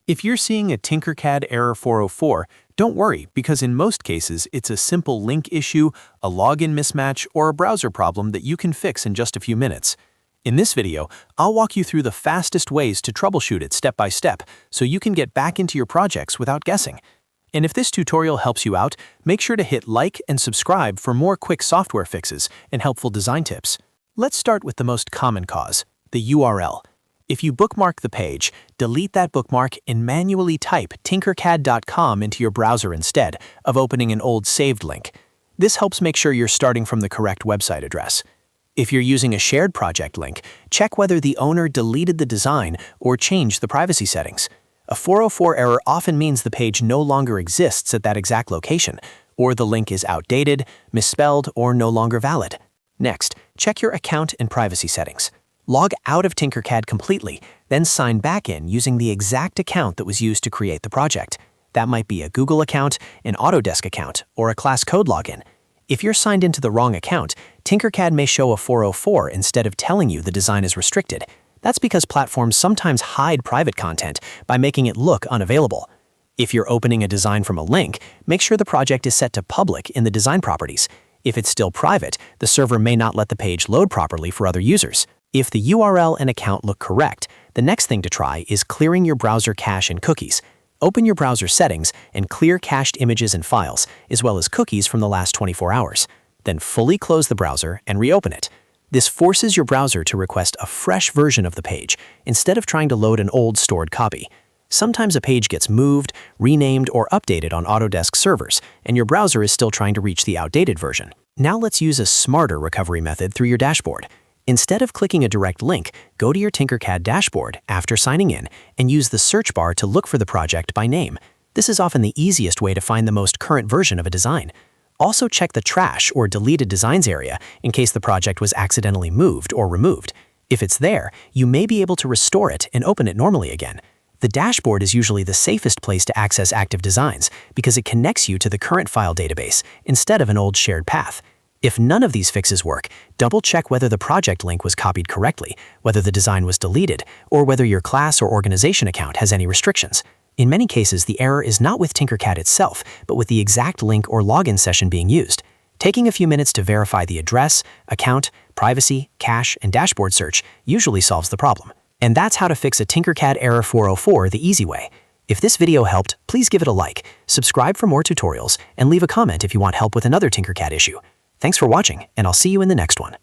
If you're seeing a Tinkercad error 404, don't worry because in most cases it's a simple link issue, a login mismatch, or a browser problem that you can fix in just a few minutes. In this video, I'll walk you through the fastest ways to troubleshoot it step by step so you can get back into your projects without guessing. And if this tutorial helps you out, make sure to hit like and subscribe for more quick software fixes and helpful design tips. Let's start with the most common cause, the URL. If you bookmark the page, delete that bookmark and manually type tinkercad.com into your browser instead of opening an old saved link. This helps make sure you're starting from the correct website address. If you're using a shared project link, check whether the owner deleted the design or changed the privacy settings. A 404 error often means the page no longer exists at that exact location, or the link is outdated, misspelled, or no longer valid. Next, check your account and privacy settings. Log out of Tinkercad completely, then sign back in using the exact account that was used to create the project. That might be a Google account, an Autodesk account, or a class code login. If you're signed into the wrong account, Tinkercad may show a 404 instead of telling you the design is restricted. That's because platforms sometimes hide private content by making it look unavailable. If you're opening a design from a link, make sure the project is set to public in the design properties. If it's still private, the server may not let the page load properly for other users. If the URL and account look correct, the next thing to try is clearing your browser cache and cookies. Open your browser settings and clear cached images and files, as well as cookies from the last 24 hours. Then fully close the browser and reopen it. This forces your browser to request a fresh version of the page, instead of trying to load an old stored copy. Sometimes a page gets moved, renamed, or updated on Autodesk servers, and your browser is still trying to reach the outdated version. Now let's use a smarter recovery method through your dashboard. Instead of clicking a direct link, go to your Tinkercad dashboard after signing in and use the search bar to look for the project by name. This is often the easiest way to find the most current version of a design. Also check the trash or deleted designs area in case the project was accidentally moved or removed. If it's there, you may be able to restore it and open it normally again. The dashboard is usually the safest place to access active designs because it connects you to the current file database instead of an old shared path. If none of these fixes work, double-check whether the project link was copied correctly, whether the design was deleted, or whether your class or organization account has any restrictions. In many cases, the error is not with Tinkercad itself, but with the exact link or login session being used. Taking a few minutes to verify the address, account, privacy, cache, and dashboard search usually solves the problem. And that's how to fix a Tinkercad error 404 the easy way. If this video helped, please give it a like, subscribe for more tutorials, and leave a comment if you want help with another Tinkercad issue. Thanks for watching, and I'll see you in the next one.